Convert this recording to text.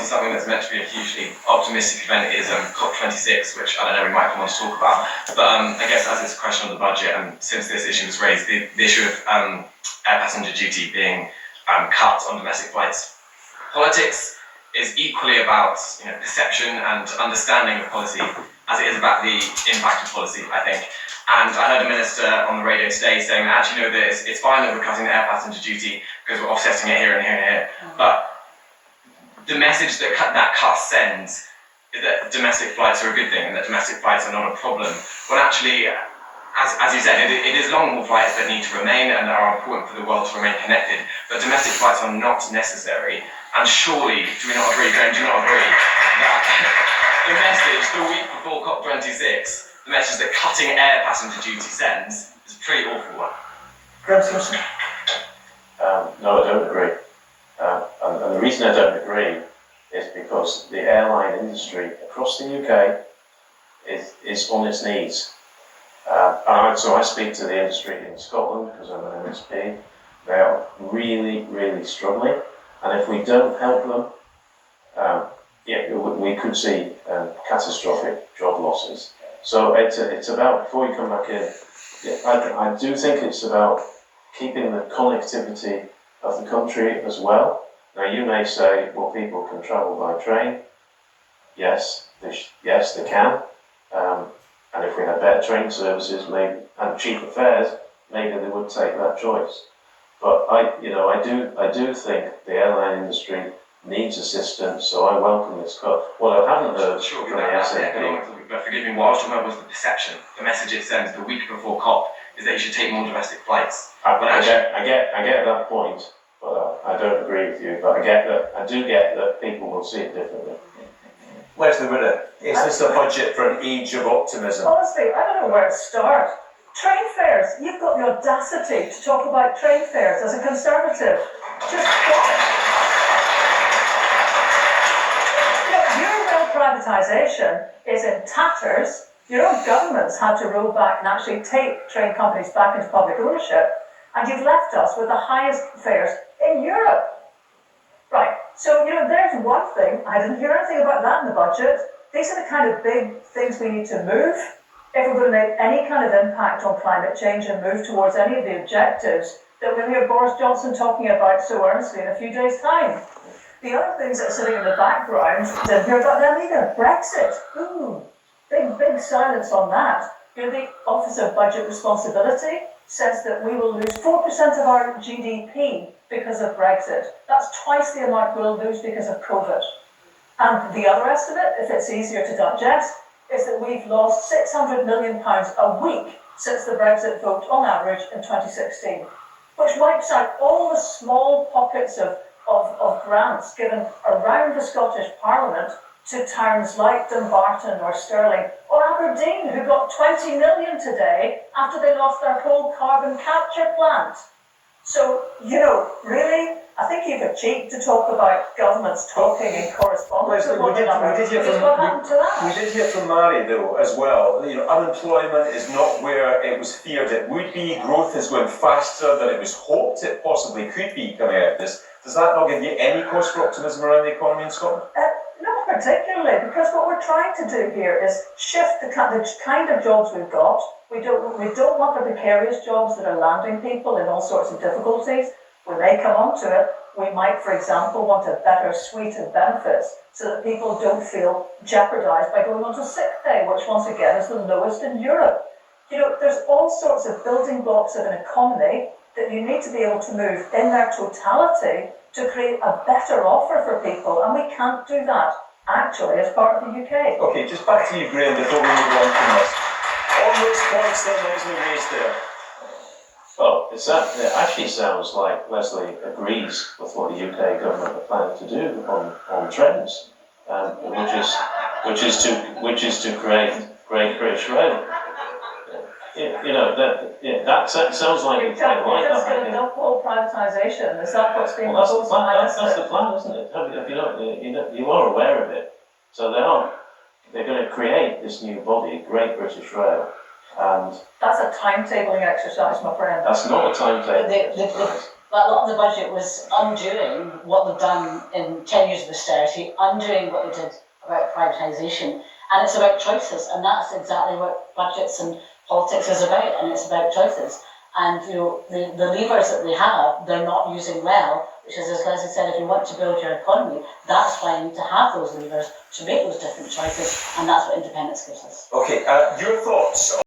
obviously something that's meant to be a hugely optimistic event is COP26, which I don't know, we might come on to talk about. But I guess as it's a question on the budget, and since this issue was raised, the issue of air passenger duty being cut on domestic flights. Politics is equally about perception and understanding of policy as it is about the impact of policy, I think. And I heard a minister on the radio today saying that actually, that it's fine that we're cutting the air passenger duty because we're offsetting it here and here and here. But the message that cut sends is that domestic flights are a good thing and that domestic flights are not a problem. When actually, as you said, it is long-haul flights that need to remain and are important for the world to remain connected. But domestic flights are not necessary. And surely, do we not agree, Graham, do you not agree that the message the week before COP26, the message that cutting air passenger duty sends is a pretty awful one? Graham Simpson? No, I don't agree. And the reason I don't agree is because the airline industry across the UK is on its knees. So I speak to the industry in Scotland because I'm an MSP. They are really, really struggling. And if we don't help them, we could see catastrophic job losses. So it's about, before you come back in, I do think it's about keeping the connectivity of the country as well. Now you may say, well, people can travel by train. Yes, they can. And if we had better train services, maybe, and cheaper fares, maybe they would take that choice. But I do think the airline industry needs assistance, so I welcome this cut. What I haven't heard from the that's SAP... But forgive me, what I was talking about was the perception. The message it sends the week before COP is that you should take more domestic flights. I get that point, but I don't agree with you. But I do get that people will see it differently. Lesley Riddoch, is this a budget for an age of optimism? Honestly, I don't know where to start. Train fares, you've got the audacity to talk about train fares as a Conservative. Just what? Your rail privatisation is in tatters. Your own governments had to roll back and actually take train companies back into public ownership, and you've left us with the highest fares in Europe. Right, so there's one thing. I didn't hear anything about that in the budget. These are the kind of big things we need to move if we're going to make any kind of impact on climate change and move towards any of the objectives that we'll hear Boris Johnson talking about so earnestly in a few days' time. The other things that are sitting in the background, didn't hear about them either. Brexit. Ooh, big silence on that. The Office of Budget Responsibility says that we will lose 4% of our GDP because of Brexit. That's twice the amount we'll lose because of COVID. And the other estimate, if it's easier to digest, is that we've lost £600 million a week since the Brexit vote on average in 2016, which wipes out all the small pockets of grants given around the Scottish Parliament to towns like Dumbarton or Stirling or Aberdeen, who got 20 million today after they lost their whole carbon capture plant. So, really, I think you've a cheek to talk about governments talking in correspondence with one another. What happened to that? We did hear from Mary, though, as well. Unemployment is not where it was feared it would be. Growth is going faster than it was hoped it possibly could be coming out of this. Does that not give you any cause for optimism around the economy in Scotland? Not particularly, because what we're trying to do here is shift the kind of jobs we've got. We don't want the precarious jobs that are landing people in all sorts of difficulties. We may come on to it. We might, for example, want a better suite of benefits so that people don't feel jeopardised by going on to sick pay, which once again is the lowest in Europe. There's all sorts of building blocks of an economy that you need to be able to move in their totality to create a better offer for people, and we can't do that, actually, as part of the UK. Okay, just back to you, Graham, before we move on from this. On those points that Lesley raised there. Well, it actually sounds like Lesley agrees with what the UK government are planning to do on trains, which is to create Great British Rail. That sounds like you're just going to dump all privatisation. Is that what's being proposed? That's the plan, isn't it? You are aware of it. So they're going to create this new body, Great British Rail, and that's a timetabling exercise, my friend. That's not a timetabling exercise. But a lot of the budget was undoing what they've done in 10 years of austerity, undoing what they did about privatisation. And it's about choices, and that's exactly what budgets and politics is about, and it's about choices. And the levers that they have, they're not using well, which is, as Lesley said, if you want to build your economy, that's why you need to have those levers to make those different choices, and that's what independence gives us. Okay, your thoughts